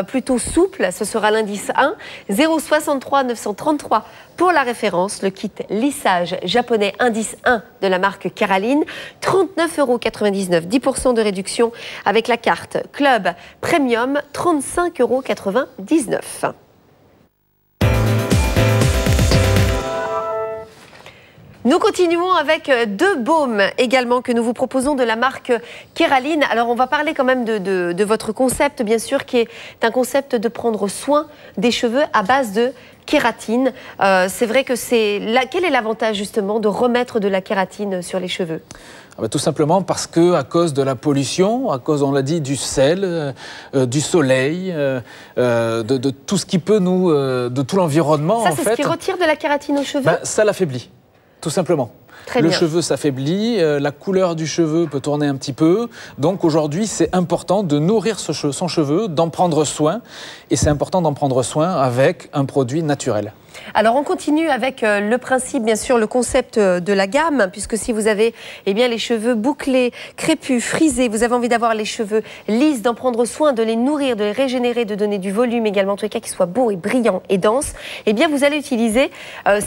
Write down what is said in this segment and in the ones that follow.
plutôt souple, ce sera l'indice 1, 063 933 pour la référence, le kit lissage japonais indice 1 de la marque Keraline, 39,99 €, 10% de réduction avec la carte Club Premium, 35,99 €. Nous continuons avec deux baumes également que nous vous proposons de la marque Keraline. Alors on va parler quand même de votre concept, bien sûr, qui est un concept de prendre soin des cheveux à base de kératine. C'est vrai que quel est l'avantage justement de remettre de la kératine sur les cheveux ? Tout simplement parce que à cause de la pollution, à cause, on l'a dit, du sel, du soleil, de tout ce qui peut de tout l'environnement. Ça, c'est ce qui retire de la kératine aux cheveux ? Ça l'affaiblit. Tout simplement. Le cheveu s'affaiblit, la couleur du cheveu peut tourner un petit peu. Donc aujourd'hui, c'est important de nourrir son cheveu, d'en prendre soin. Et c'est important d'en prendre soin avec un produit naturel. Alors on continue avec le principe, bien sûr, le concept de la gamme, puisque si vous avez les cheveux bouclés, crépus, frisés, vous avez envie d'avoir les cheveux lisses, d'en prendre soin, de les nourrir, de les régénérer, de donner du volume également, en tous les cas qu'ils soient beaux et brillants et denses, vous allez utiliser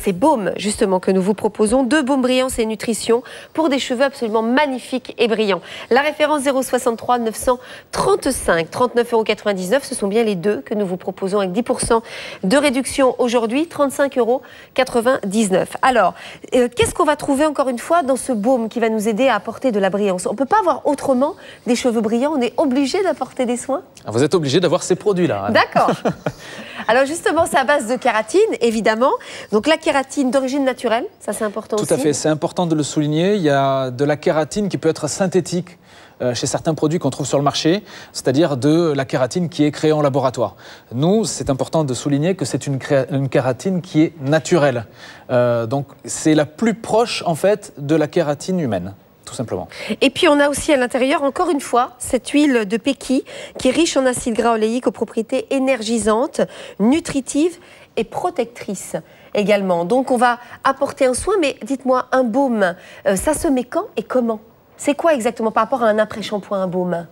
ces baumes justement que nous vous proposons, deux baumes brillance et nutrition pour des cheveux absolument magnifiques et brillants. La référence 063 935, 39,99 €, ce sont bien les deux que nous vous proposons avec 10% de réduction aujourd'hui, 35,99 €. Alors, qu'est-ce qu'on va trouver encore une fois dans ce baume qui va nous aider à apporter de la brillance? On ne peut pas avoir autrement des cheveux brillants, on est obligé d'apporter des soins? Vous êtes obligé d'avoir ces produits-là. D'accord. Alors justement, c'est à base de kératine, évidemment. Donc la kératine d'origine naturelle, ça c'est important aussi. Tout à fait, c'est important de le souligner. Il y a de la kératine qui peut être synthétique chez certains produits qu'on trouve sur le marché, c'est-à-dire de la kératine qui est créée en laboratoire. Nous, c'est important de souligner que c'est une kératine qui est naturelle. Donc c'est la plus proche en fait de la kératine humaine. Tout simplement. Et puis on a aussi à l'intérieur, encore une fois, cette huile de Peki qui est riche en acides gras oléiques aux propriétés énergisantes, nutritives et protectrices également. Donc on va apporter un soin, mais dites-moi, un baume, ça se met quand et comment? C'est quoi exactement par rapport à un après-shampoing, un baume?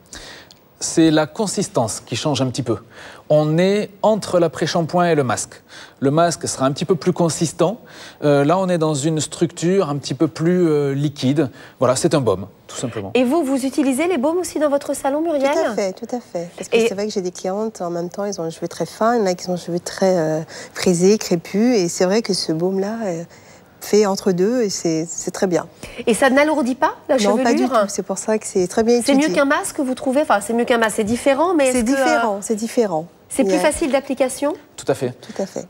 C'est la consistance qui change un petit peu. On est entre l'après-shampoing et le masque. Le masque sera un petit peu plus consistant. Là, on est dans une structure un petit peu plus liquide. Voilà, c'est un baume, tout simplement. Et vous utilisez les baumes aussi dans votre salon, Muriel? Tout à fait. Parce que c'est vrai que j'ai des clientes, en même temps, ils ont les cheveux très fins, il y en a qui ont les cheveux très frisés, crépus. Et c'est vrai que ce baume-là fait entre deux et c'est très bien. Et ça n'alourdit pas la chevelure? Non, pas du tout. C'est pour ça que c'est très bien étudié. C'est mieux qu'un masque, vous trouvez? Enfin, c'est mieux qu'un masque, c'est différent, mais c'est différent, c'est différent. C'est plus facile d'application? Tout à fait. Tout à fait.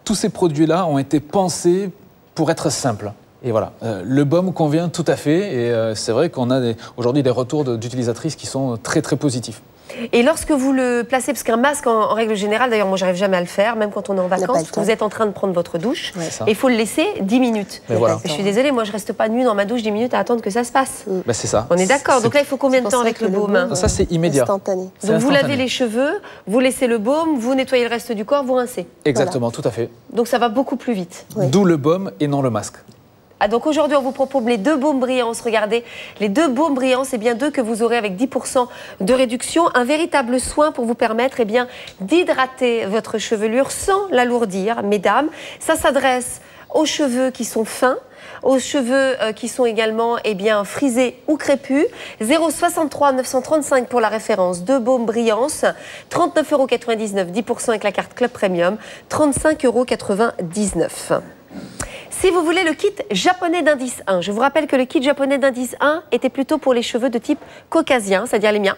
Tous ces produits-là ont été pensés pour être simples. Et voilà, le baume convient tout à fait. Et c'est vrai qu'on a aujourd'hui des retours d'utilisatrices qui sont très très positifs. Et lorsque vous le placez, parce qu'un masque en règle générale, d'ailleurs moi j'arrive jamais à le faire, même quand on est en vacances, parce que vous êtes en train de prendre votre douche, et il faut le laisser 10 minutes. Voilà. Je suis désolée, moi je reste pas nue dans ma douche 10 minutes à attendre que ça se passe. C'est ça. On est d'accord, donc là il faut combien de temps avec le baume? Ça c'est immédiat. Instantané. Donc vous lavez les cheveux, vous laissez le baume, vous nettoyez le reste du corps, vous rincez. Exactement, tout à fait. Donc ça va beaucoup plus vite. D'où le baume et non le masque. Ah, donc aujourd'hui, on vous propose les deux baumes brillance. Regardez, les deux baumes brillants, c'est bien deux que vous aurez avec 10% de réduction. Un véritable soin pour vous permettre d'hydrater votre chevelure sans l'alourdir, mesdames. Ça s'adresse aux cheveux qui sont fins, aux cheveux qui sont également frisés ou crépus. 063 935 pour la référence, deux baumes brillance, 39,99 €, 10% avec la carte Club Premium, 35,99 €. Si vous voulez le kit japonais d'indice 1, je vous rappelle que le kit japonais d'indice 1 était plutôt pour les cheveux de type caucasien, c'est-à-dire les miens.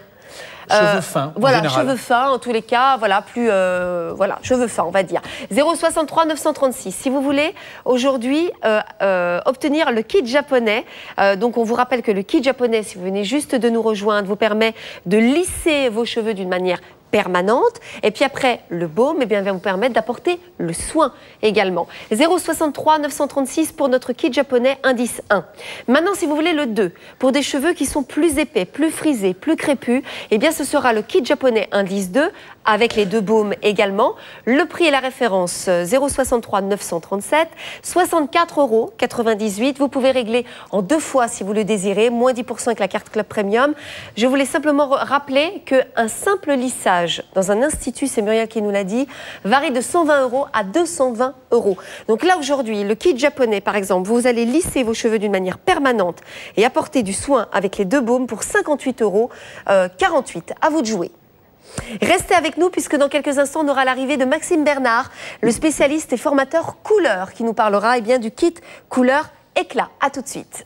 Cheveux fins, voilà, cheveux fins en tous les cas, voilà, cheveux fins, on va dire. 063 936. Si vous voulez aujourd'hui obtenir le kit japonais, donc on vous rappelle que le kit japonais, si vous venez juste de nous rejoindre, vous permet de lisser vos cheveux d'une manière permanente, et puis après le baume va vous permettre d'apporter le soin également. 063 936 pour notre kit japonais indice 1. Maintenant, si vous voulez le 2, pour des cheveux qui sont plus épais, plus frisés, plus crépus, ce sera le kit japonais indice 2 avec les 2 baumes également. Le prix et la référence 0,63 937, 64,98 €. Vous pouvez régler en 2 fois si vous le désirez, moins 10% avec la carte Club Premium. Je voulais simplement rappeler qu'un simple lissage dans un institut, c'est Muriel qui nous l'a dit, varie de 120 € à 220 €. Donc là aujourd'hui, le kit japonais par exemple, vous allez lisser vos cheveux d'une manière permanente et apporter du soin avec les 2 baumes pour 58,48 €. À vous de jouer. Restez avec nous puisque dans quelques instants, on aura l'arrivée de Maxime Bernard, le spécialiste et formateur couleur, qui nous parlera du kit couleur éclat. A tout de suite.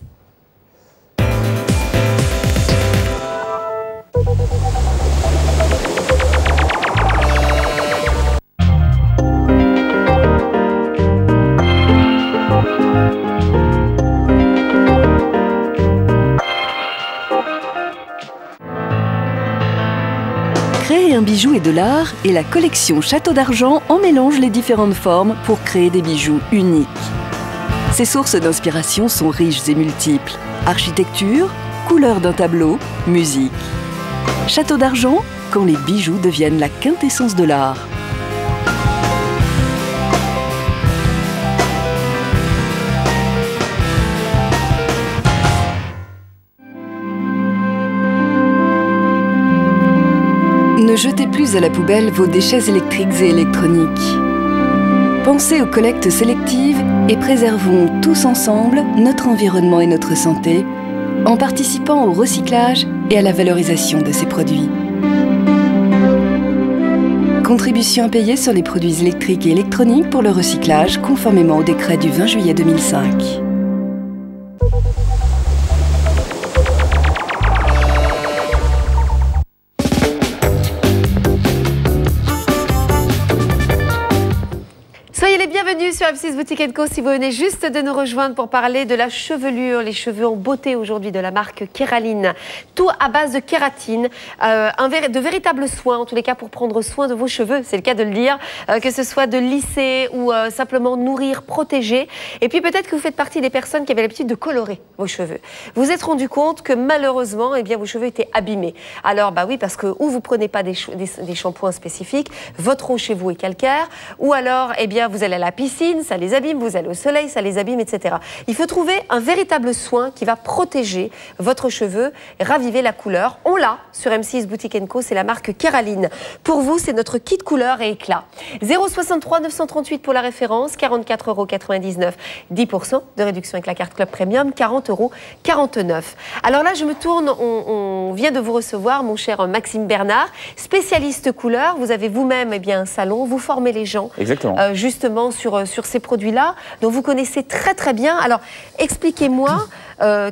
Créer un bijou est de l'art et la collection Château d'Argent en mélange les différentes formes pour créer des bijoux uniques. Ses sources d'inspiration sont riches et multiples. Architecture, couleur d'un tableau, musique. Château d'Argent, quand les bijoux deviennent la quintessence de l'art. Ne jetez plus à la poubelle vos déchets électriques et électroniques. Pensez aux collectes sélectives et préservons tous ensemble notre environnement et notre santé en participant au recyclage et à la valorisation de ces produits. Contribution à payer sur les produits électriques et électroniques pour le recyclage conformément au décret du 20 juillet 2005. Soyez les bienvenus sur M6 Boutique & Co si vous venez juste de nous rejoindre pour parler de la chevelure, les cheveux en beauté aujourd'hui de la marque Kéraline. Tout à base de kératine, de véritables soins en tous les cas pour prendre soin de vos cheveux, c'est le cas de le dire, que ce soit de lisser ou simplement nourrir, protéger. Et puis peut-être que vous faites partie des personnes qui avaient l'habitude de colorer vos cheveux. Vous vous êtes rendu compte que malheureusement, vos cheveux étaient abîmés. Alors bah oui, parce que ou vous prenez pas des shampoings spécifiques, votre eau chez vous est calcaire, ou alors vous allez à la piscine, ça les abîme, vous allez au soleil, ça les abîme, etc. Il faut trouver un véritable soin qui va protéger votre cheveu, raviver la couleur. On l'a sur M6 Boutique & Co, c'est la marque Kéraline. Pour vous, c'est notre kit couleur et éclat. 0,63 938 pour la référence, 44,99 €, 10% de réduction avec la carte Club Premium, 40,49 €. Alors là, je me tourne, on vient de vous recevoir, mon cher Maxime Bernard, spécialiste couleur. Vous avez vous-même un salon, vous formez les gens. Exactement. Justement sur ces produits-là, dont vous connaissez très très bien. Alors, expliquez-moi,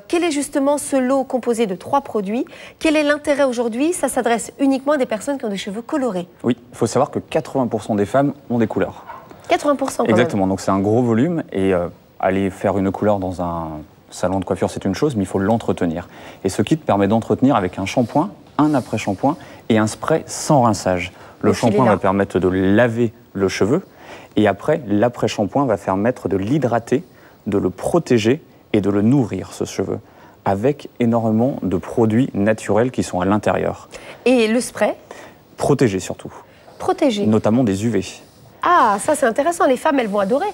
quel est justement ce lot composé de 3 produits? Quel est l'intérêt aujourd'hui? Ça s'adresse uniquement à des personnes qui ont des cheveux colorés. Oui, il faut savoir que 80% des femmes ont des couleurs. 80% quand Exactement, même. donc c'est un gros volume et aller faire une couleur dans un salon de coiffure, c'est une chose, mais il faut l'entretenir. Et ce kit permet d'entretenir avec un shampoing, un après-shampoing et un spray sans rinçage. Le shampoing va permettre de laver le cheveu. Et après, l'après-shampoing va permettre de l'hydrater, de le protéger et de le nourrir, ce cheveu, avec énormément de produits naturels qui sont à l'intérieur. Et le spray? Protégé surtout. Protégé. Notamment des UV. Ah, ça c'est intéressant, les femmes elles vont adorer.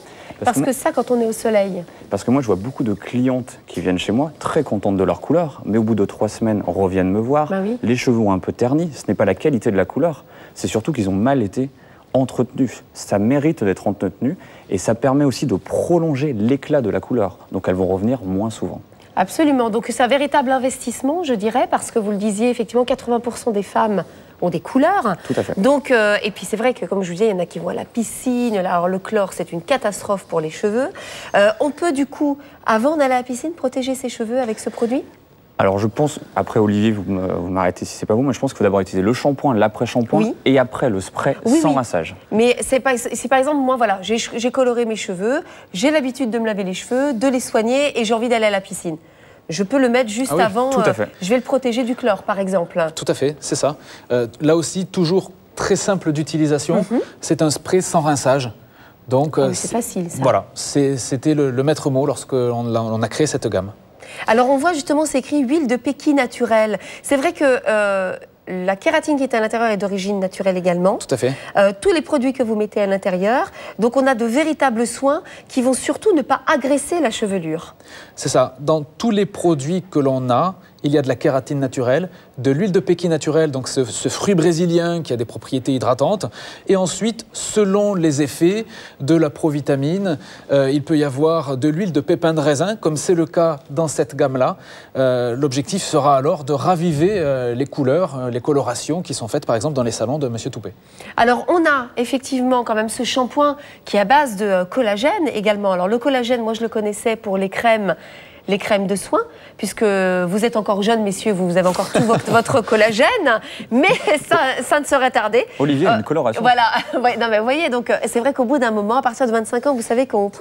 Parce que ça, quand on est au soleil. Parce que moi, je vois beaucoup de clientes qui viennent chez moi, très contentes de leur couleur, mais au bout de 3 semaines, reviennent me voir. Bah oui. Les cheveux ont un peu terni. Ce n'est pas la qualité de la couleur, c'est surtout qu'ils ont mal été entretenus. Ça mérite d'être entretenu et ça permet aussi de prolonger l'éclat de la couleur. Donc elles vont revenir moins souvent. Absolument. Donc c'est un véritable investissement, je dirais, parce que vous le disiez, effectivement, 80% des femmes ont des couleurs. Tout à fait. Donc, et puis c'est vrai que, comme je vous disais, il y en a qui vont à la piscine. Alors le chlore, c'est une catastrophe pour les cheveux. On peut du coup, avant d'aller à la piscine, protéger ses cheveux avec ce produit? Alors je pense, après Olivier, vous m'arrêtez si c'est pas vous, mais je pense qu'il faut d'abord utiliser le shampoing, l'après-shampoing et après le spray sans rinçage. Mais c'est par exemple, moi voilà, j'ai coloré mes cheveux, j'ai l'habitude de me laver les cheveux, de les soigner et j'ai envie d'aller à la piscine. Je peux le mettre juste avant, tout à fait. Je vais le protéger du chlore par exemple. Tout à fait, c'est ça. Là aussi, toujours très simple d'utilisation, c'est un spray sans rinçage. Donc c'est facile ça. Voilà, c'était le maître mot lorsqu'on a créé cette gamme. Alors on voit justement, c'est écrit huile de Pékin naturelle. C'est vrai que la kératine qui est à l'intérieur est d'origine naturelle également. Tout à fait. Tous les produits que vous mettez à l'intérieur. Donc on a de véritables soins qui vont surtout ne pas agresser la chevelure. C'est ça. Dans tous les produits que l'on a, il y a de la kératine naturelle, de l'huile de péki naturelle, donc ce fruit brésilien qui a des propriétés hydratantes. Et ensuite, selon les effets de la provitamine, il peut y avoir de l'huile de pépins de raisin, comme c'est le cas dans cette gamme-là. L'objectif sera alors de raviver les couleurs, les colorations qui sont faites par exemple dans les salons de Monsieur Toupet. Alors on a effectivement quand même ce shampoing qui est à base de collagène également. Alors le collagène, moi je le connaissais pour les crèmes de soins, puisque vous êtes encore jeunes, messieurs, vous avez encore tout votre collagène, mais ça ne serait tardé. Olivier a une coloration. Voilà, ouais, non mais vous voyez, donc c'est vrai qu'au bout d'un moment, à partir de 25 ans, vous savez qu'on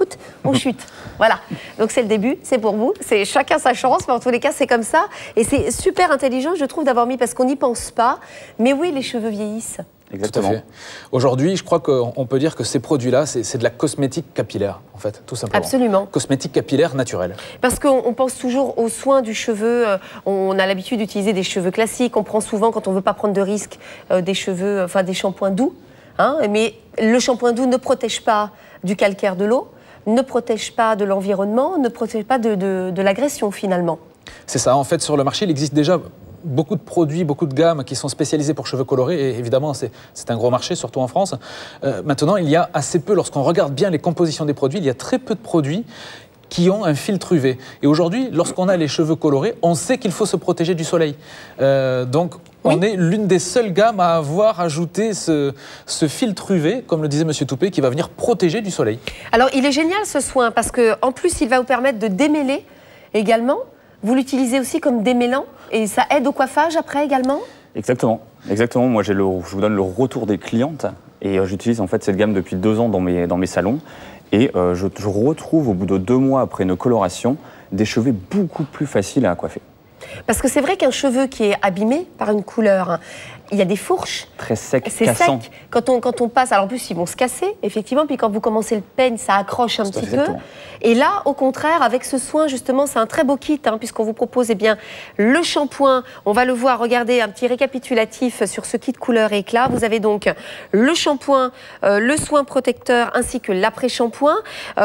on chute. Voilà, donc c'est le début, c'est pour vous, c'est chacun sa chance, mais en tous les cas c'est comme ça, et c'est super intelligent, je trouve, d'avoir mis, parce qu'on n'y pense pas, mais oui, les cheveux vieillissent. Exactement. Aujourd'hui, je crois qu'on peut dire que ces produits-là, c'est de la cosmétique capillaire, en fait, tout simplement. Absolument. Cosmétique capillaire naturelle. Parce qu'on pense toujours aux soins du cheveu. On a l'habitude d'utiliser des cheveux classiques. On prend souvent, quand on ne veut pas prendre de risques, des cheveux, enfin des shampoings doux. Hein, mais le shampoing doux ne protège pas du calcaire de l'eau, ne protège pas de l'environnement, ne protège pas de l'agression, finalement. C'est ça. En fait, sur le marché, il existe déjà beaucoup de produits, beaucoup de gammes qui sont spécialisées pour cheveux colorés, et évidemment c'est un gros marché, surtout en France. Maintenant, il y a assez peu, lorsqu'on regarde bien les compositions des produits, il y a très peu de produits qui ont un filtre UV. Et aujourd'hui, lorsqu'on a les cheveux colorés, on sait qu'il faut se protéger du soleil. Donc, on est l'une des seules gammes à avoir ajouté ce filtre UV, comme le disait Monsieur Toupet, qui va venir protéger du soleil. Alors, il est génial ce soin, parce qu'en plus, il va vous permettre de démêler également. Vous l'utilisez aussi comme démêlant et ça aide au coiffage après également? Exactement. Exactement. Moi, je vous donne le retour des clientes et j'utilise en fait cette gamme depuis 2 ans dans mes salons. Et je retrouve au bout de 2 mois après une coloration des cheveux beaucoup plus faciles à coiffer. Parce que c'est vrai qu'un cheveu qui est abîmé par une couleur, il y a des fourches. Très sec, c'est cassant. Sec. Quand on passe, alors en plus ils vont se casser, effectivement, puis quand vous commencez le peigne, ça accroche un petit peu. Et là, au contraire, avec ce soin, justement, c'est un très beau kit, hein, puisqu'on vous propose le shampoing. On va le voir, regardez, un petit récapitulatif sur ce kit couleur et éclat. Vous avez donc le shampoing, le soin protecteur, ainsi que l'après-shampoing.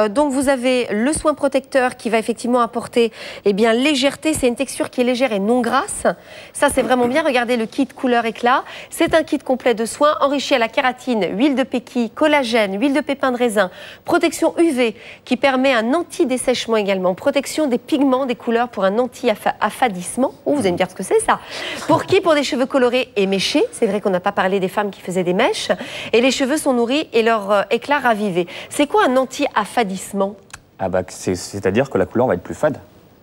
Donc vous avez le soin protecteur qui va effectivement apporter légèreté. C'est une texture qui est légère et non grasse. Ça, c'est vraiment bien. Regardez le kit couleur éclat. C'est un kit complet de soins enrichi à la kératine, huile de péki, collagène, huile de pépins de raisin, protection UV qui permet un anti-dessèchement également, protection des pigments, des couleurs pour un anti-affadissement. Oh, vous allez me dire ce que c'est ça. Pour qui? Pour des cheveux colorés et méchés. C'est vrai qu'on n'a pas parlé des femmes qui faisaient des mèches. Et les cheveux sont nourris et leur éclat ravivé. C'est quoi un anti-affadissement? C'est-à-dire que la couleur va être plus fade.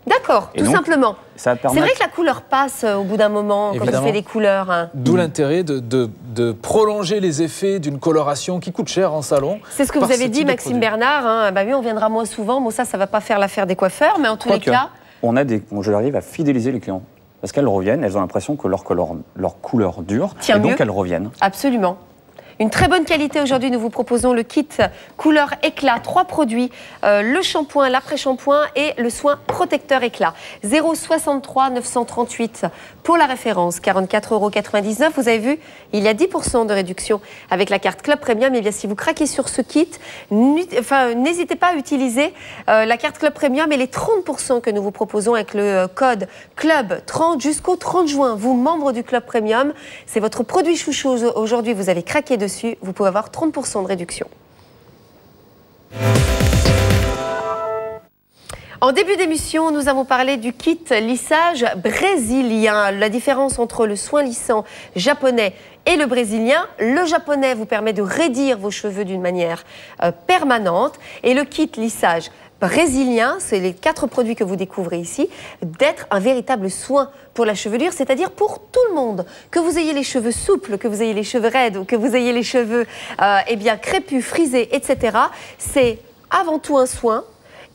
D'accord, tout simplement. C'est vrai que la couleur passe au bout d'un moment quand on fait des couleurs. Hein. D'où l'intérêt de prolonger les effets d'une coloration qui coûte cher en salon. C'est ce que vous avez dit, Maxime Bernard. Hein. Bah oui, on viendra moins souvent. Bon, ça ne va pas faire l'affaire des coiffeurs, mais en tous les cas... J'arrive à fidéliser les clients. Parce qu'elles reviennent, elles ont l'impression que leur couleur dure. Et donc elles reviennent. Absolument. Une très bonne qualité aujourd'hui, nous vous proposons le kit couleur éclat, 3 produits, le shampoing, l'après-shampoing et le soin protecteur éclat. 063 938 pour la référence, 44,99 €. Vous avez vu, il y a 10% de réduction avec la carte Club Premium. Et bien si vous craquez sur ce kit, n'hésitez pas à utiliser la carte Club Premium et les 30% que nous vous proposons avec le code Club 30 jusqu'au 30 juin. Vous, membres du Club Premium, c'est votre produit chouchou aujourd'hui, vous avez craqué dessus. Vous pouvez avoir 30% de réduction. En début d'émission, nous avons parlé du kit lissage brésilien. La différence entre le soin lissant japonais et le brésilien. Le japonais vous permet de raidir vos cheveux d'une manière permanente. Et le kit lissage brésilien, c'est les 4 produits que vous découvrez ici, d'être un véritable soin pour la chevelure, c'est-à-dire pour tout le monde. Que vous ayez les cheveux souples, que vous ayez les cheveux raides, ou que vous ayez les cheveux crépus, frisés, etc. C'est avant tout un soin.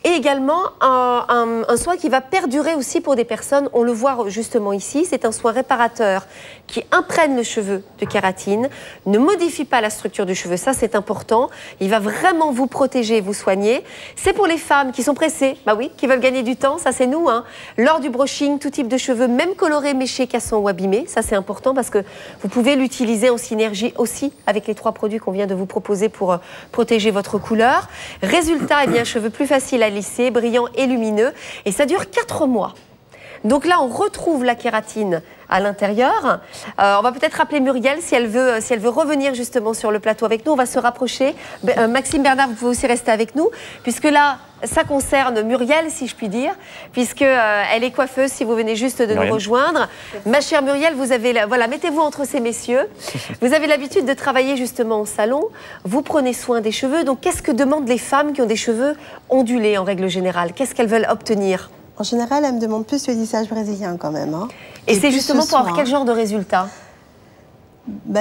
Et également un soin qui va perdurer aussi pour des personnes, on le voit justement ici, c'est un soin réparateur qui imprègne le cheveu de kératine, ne modifie pas la structure du cheveu, ça c'est important. Il va vraiment vous protéger, vous soigner. C'est pour les femmes qui sont pressées, bah oui, qui veulent gagner du temps, ça c'est nous. Hein. Lors du brushing, tout type de cheveux, même colorés, méchés, cassants ou abîmés, ça c'est important parce que vous pouvez l'utiliser en synergie aussi avec les 3 produits qu'on vient de vous proposer pour protéger votre couleur. Résultat, eh bien, cheveux plus faciles à lisser, brillants et lumineux. Et ça dure 4 mois. Donc là, on retrouve la kératine à l'intérieur. On va peut-être rappeler Muriel si elle veut revenir justement sur le plateau avec nous. On va se rapprocher. Maxime Bernard, vous pouvez aussi rester avec nous, puisque là, ça concerne Muriel, si je puis dire, puisque elle est coiffeuse, si vous venez juste de nous rejoindre. Ma chère Muriel, vous avez, voilà, mettez-vous entre ces messieurs. Vous avez l'habitude de travailler justement au salon. Vous prenez soin des cheveux. Donc, qu'est-ce que demandent les femmes qui ont des cheveux ondulés en règle générale? Qu'est-ce qu'elles veulent obtenir? En général, elle me demande plus le lissage brésilien quand même. Hein. Et c'est justement pour avoir quel genre de résultat?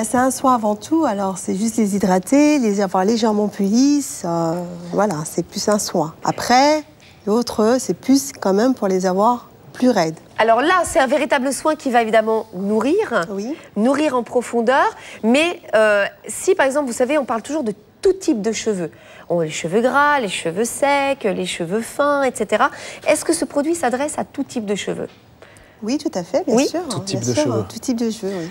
C'est un soin avant tout. Alors, c'est juste les hydrater, les avoir légèrement plus lisses. Voilà, c'est plus un soin. Après, l'autre, c'est plus quand même pour les avoir plus raides. Alors là, c'est un véritable soin qui va évidemment nourrir, nourrir en profondeur. Mais si, par exemple, vous savez, on parle toujours de tout type de cheveux. On a les cheveux gras, les cheveux secs, les cheveux fins, etc. Est-ce que ce produit s'adresse à tout type de cheveux? Oui, tout à fait, bien sûr. Tout type de cheveux. Tout type de cheveux, oui.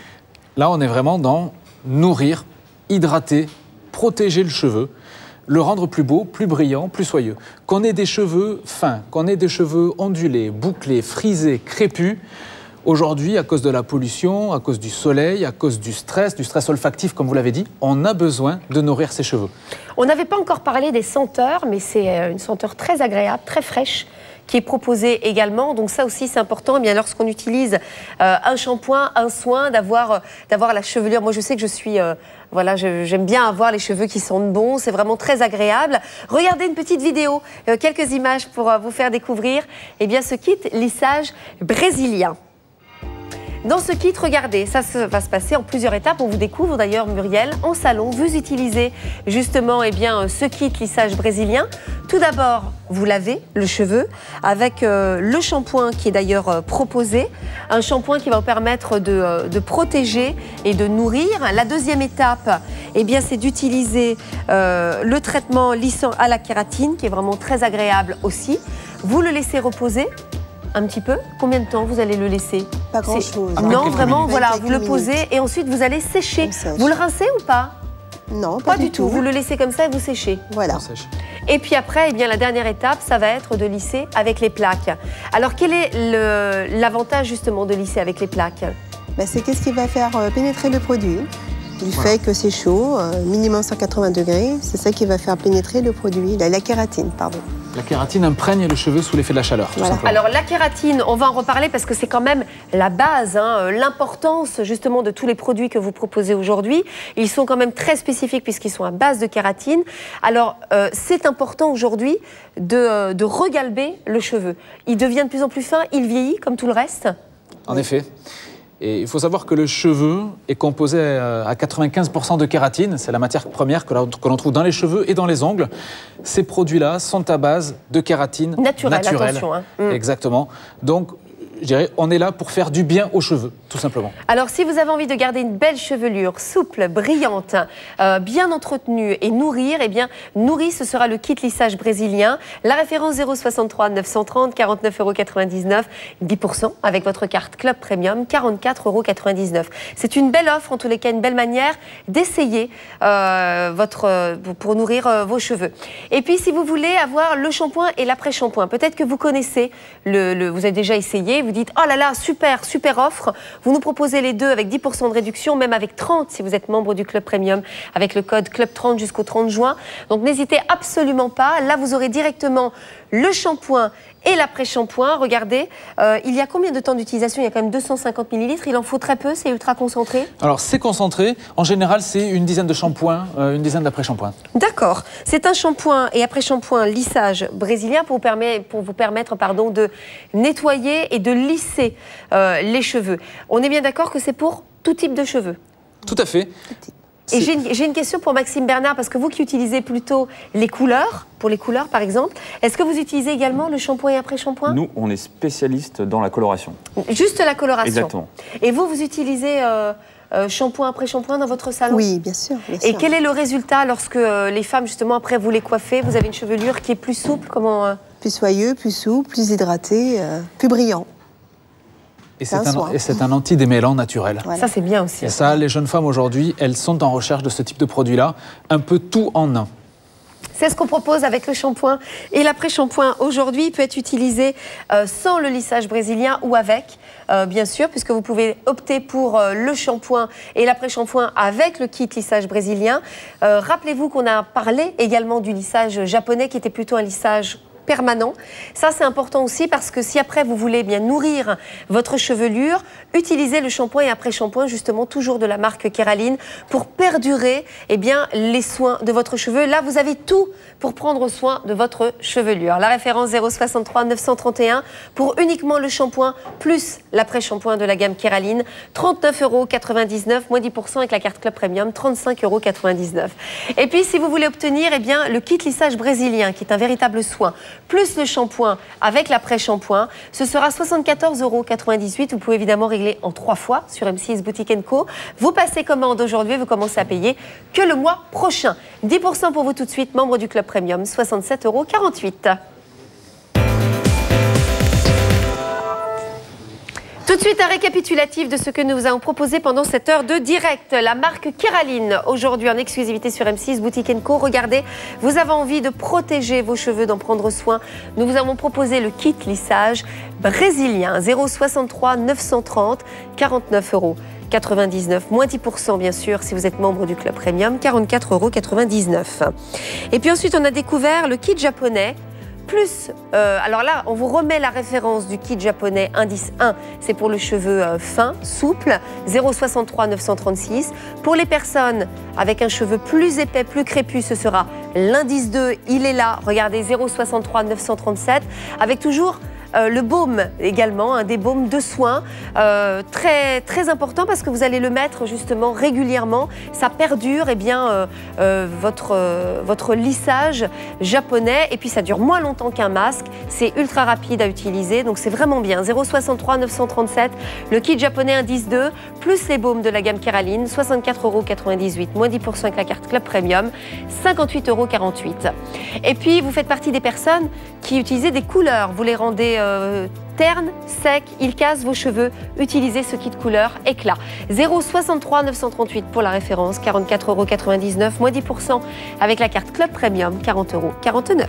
Là, on est vraiment dans nourrir, hydrater, protéger le cheveu, le rendre plus beau, plus brillant, plus soyeux. Qu'on ait des cheveux fins, qu'on ait des cheveux ondulés, bouclés, frisés, crépus, aujourd'hui, à cause de la pollution, à cause du soleil, à cause du stress olfactif, comme vous l'avez dit, on a besoin de nourrir ses cheveux. On n'avait pas encore parlé des senteurs, mais c'est une senteur très agréable, très fraîche, qui est proposée également. Donc ça aussi, c'est important. Eh bien, lorsqu'on utilise un shampoing, un soin, d'avoir la chevelure. Moi, je sais que je suis... voilà, j'aime bien avoir les cheveux qui sentent bon. C'est vraiment très agréable. Regardez une petite vidéo, quelques images pour vous faire découvrir eh bien, ce kit lissage brésilien. Dans ce kit, regardez, ça va se passer en plusieurs étapes. On vous découvre d'ailleurs, Muriel, en salon. Vous utilisez justement eh bien, ce kit lissage brésilien. Tout d'abord, vous lavez le cheveu avec le shampoing qui est d'ailleurs proposé. Un shampoing qui va vous permettre de protéger et de nourrir. La deuxième étape, eh bien, c'est d'utiliser le traitement lissant à la kératine, qui est vraiment très agréable aussi. Vous le laissez reposer un petit peu. Combien de temps vous allez le laisser? Pas grand-chose. Non, vraiment, voilà, vous le posez et ensuite vous allez sécher. Vous le rincez ou pas? Non, pas du tout. Vous le laissez comme ça et vous séchez. Voilà. Et puis après, eh bien, la dernière étape, ça va être de lisser avec les plaques. Alors, quel est l'avantage justement de lisser avec les plaques? C'est qu'est-ce qui va faire pénétrer le produit. Il fait que c'est chaud, minimum 180 degrés. C'est ça qui va faire pénétrer le produit, la kératine, pardon. La kératine imprègne le cheveu sous l'effet de la chaleur, tout simplement. Alors la kératine, on va en reparler parce que c'est quand même la base, hein, l'importance justement de tous les produits que vous proposez aujourd'hui. Ils sont quand même très spécifiques puisqu'ils sont à base de kératine. Alors c'est important aujourd'hui de regalber le cheveu. Il devient de plus en plus fin, il vieillit comme tout le reste. En effet. Et il faut savoir que le cheveu est composé à 95% de kératine. C'est la matière première que l'on trouve dans les cheveux et dans les ongles. Ces produits-là sont à base de kératine naturelle. Attention, hein. Exactement. Donc, je dirais, on est là pour faire du bien aux cheveux, tout simplement. Alors, si vous avez envie de garder une belle chevelure, souple, brillante, bien entretenue et nourrir, eh bien, Nourri, ce sera le kit lissage brésilien. La référence 063 930 49,99 €, 10% avec votre carte Club Premium, 44,99 €. C'est une belle offre, en tous les cas, une belle manière d'essayer pour nourrir vos cheveux. Et puis, si vous voulez avoir le shampoing et l'après-shampoing, peut-être que vous connaissez, vous avez déjà essayé, vous dites « Oh là là, super, super offre !» Vous nous proposez les deux avec 10% de réduction, même avec 30 si vous êtes membre du Club Premium, avec le code Club30 jusqu'au 30 juin. Donc n'hésitez absolument pas. Là, vous aurez directement le shampoing et l'après-shampoing. Regardez, il y a combien de temps d'utilisation? Il y a quand même 250 ml. Il en faut très peu, c'est ultra concentré. Alors, c'est concentré. En général, c'est une dizaine de shampoings, une dizaine d'après-shampoings. D'accord. C'est un shampoing et après-shampoing lissage brésilien pour vous permettre de nettoyer et de lisser les cheveux. On est bien d'accord que c'est pour tout type de cheveux? Tout à fait. Et j'ai une question pour Maxime Bernard, parce que vous qui utilisez plutôt les couleurs, pour les couleurs par exemple, est-ce que vous utilisez également le shampoing et après-shampoing? Nous, on est spécialiste dans la coloration. Juste la coloration. Exactement. Et vous utilisez shampoing après shampoing dans votre salon? Oui, bien sûr. Et quel est le résultat lorsque les femmes, justement, après vous les coiffez, vous avez une chevelure qui est plus souple? Plus soyeux, plus souple, plus hydraté, plus brillant. Et c'est un antidémêlant naturel. Voilà. Ça, c'est bien aussi. Et ça, les jeunes femmes aujourd'hui, elles sont en recherche de ce type de produit-là, un peu tout en un. C'est ce qu'on propose avec le shampoing. Et l'après-shampoing, aujourd'hui, peut être utilisé sans le lissage brésilien ou avec, bien sûr, puisque vous pouvez opter pour le shampoing et l'après-shampoing avec le kit lissage brésilien. Rappelez-vous qu'on a parlé également du lissage japonais, qui était plutôt un lissage permanent. Ça, c'est important aussi parce que si après vous voulez bien nourrir votre chevelure, utilisez le shampoing et après-shampoing, justement toujours de la marque Keraline, pour perdurer les soins de votre cheveu. Là, vous avez tout pour prendre soin de votre chevelure. La référence 063 931 pour uniquement le shampoing plus l'après-shampoing de la gamme Keraline. 39,99 €, moins 10% avec la carte Club Premium, 35,99 €. Et puis, si vous voulez obtenir le kit lissage brésilien, qui est un véritable soin, plus le shampoing avec l'après-shampoing, ce sera 74,98 €. Vous pouvez évidemment régler en 3 fois sur M6 Boutique Co. Vous passez commande aujourd'hui et vous commencez à payer que le mois prochain. 10% pour vous tout de suite, membre du Club Premium, 67,48 €. Tout de suite, un récapitulatif de ce que nous vous avons proposé pendant cette heure de direct. La marque Keraline, aujourd'hui en exclusivité sur M6 Boutique Co. Regardez, vous avez envie de protéger vos cheveux, d'en prendre soin. Nous vous avons proposé le kit lissage brésilien, 063 930 49,99 €. Moins 10% bien sûr si vous êtes membre du Club Premium, 44,99 €. Et puis ensuite, on a découvert le kit japonais. Plus, alors là, on vous remet la référence du kit japonais indice 1, c'est pour le cheveu fin, souple, 063 936. Pour les personnes avec un cheveu plus épais, plus crépus, ce sera l'indice 2, il est là, regardez, 063 937, avec toujours le baume également, des baumes de soin, très, très important parce que vous allez le mettre justement régulièrement. Ça perdure votre lissage japonais et puis ça dure moins longtemps qu'un masque. C'est ultra rapide à utiliser, donc c'est vraiment bien. 063 937, le kit japonais indice 2, plus les baumes de la gamme Keraline, 64,98 €, moins 10% avec la carte Club Premium, 58,48 €. Et puis, vous faites partie des personnes qui utilisaient des couleurs. Vous les rendez ternes, secs, ils cassent vos cheveux. Utilisez ce kit couleur éclat. 063 938 pour la référence, 44,99 €, moins 10% avec la carte Club Premium, 40,49 €.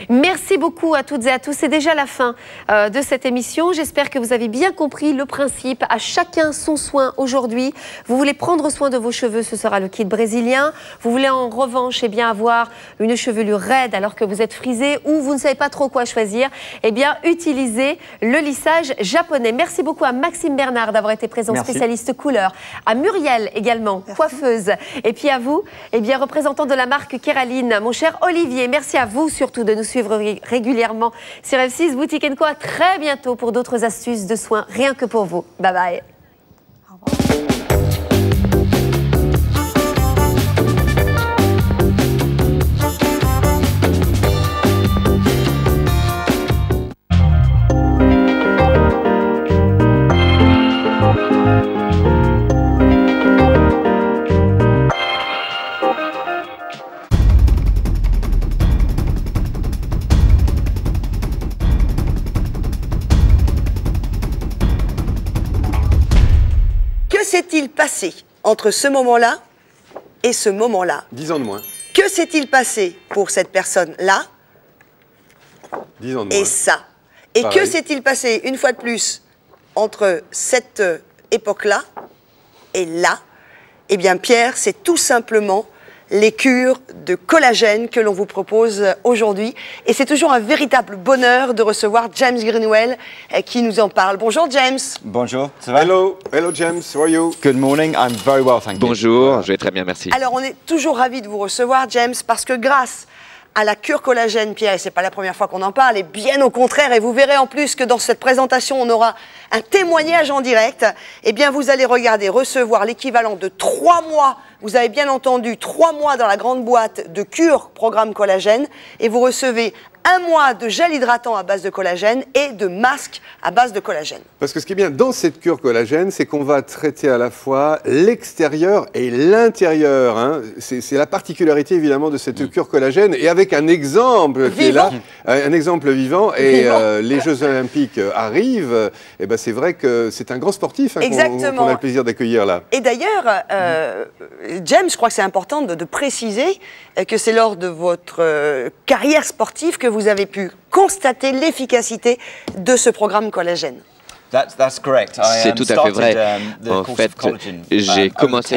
Merci beaucoup à toutes et à tous. C'est déjà la fin de cette émission. J'espère que vous avez bien compris le principe. À chacun son soin aujourd'hui. Vous voulez prendre soin de vos cheveux, ce sera le kit brésilien. Vous voulez en revanche avoir une chevelure raide alors que vous êtes frisé ou vous ne savez pas trop quoi choisir, utilisez le lissage japonais. Merci beaucoup à Maxime Bernard d'avoir été présent, spécialiste couleur. À Muriel également, coiffeuse. Et puis à vous, représentant de la marque Keraline, mon cher Olivier. Merci à vous surtout de nous suivre régulièrement sur M6 Boutique Co. À très bientôt pour d'autres astuces de soins rien que pour vous. Bye bye. Au revoir. s'est-il passé entre ce moment-là et ce moment-là? 10 ans de moins. Que s'est-il passé pour cette personne-là 10 ans de moins. Et ça? Et pareil. Que s'est-il passé, une fois de plus, entre cette époque-là et là? Eh bien, Pierre, c'est tout simplement les cures de collagène que l'on vous propose aujourd'hui. Et c'est toujours un véritable bonheur de recevoir James Greenwell qui nous en parle. Bonjour James. Bonjour, ça va? Hello, hello James, how are you? Good morning, I'm very well, thank you. Bonjour, je vais très bien, merci. Alors, on est toujours ravis de vous recevoir, James, parce que grâce à la cure collagène, Pierre, et c'est pas la première fois qu'on en parle, et bien au contraire, et vous verrez en plus que dans cette présentation, on aura un témoignage en direct, eh bien vous allez recevoir l'équivalent de 3 mois, vous avez bien entendu, 3 mois dans la grande boîte de cure programme collagène, et vous recevez 1 mois de gel hydratant à base de collagène et de masque à base de collagène. Parce que ce qui est bien dans cette cure collagène, c'est qu'on va traiter à la fois l'extérieur et l'intérieur. Hein. C'est la particularité évidemment de cette cure collagène, et avec un exemple qui est là, un exemple vivant. Et les Jeux Olympiques arrivent, et ben c'est vrai que c'est un grand sportif hein, qu'on a le plaisir d'accueillir là. Et d'ailleurs, James, je crois que c'est important de préciser que c'est lors de votre carrière sportive que vous avez pu constater l'efficacité de ce programme collagène. C'est tout à fait vrai. En fait, j'ai commencé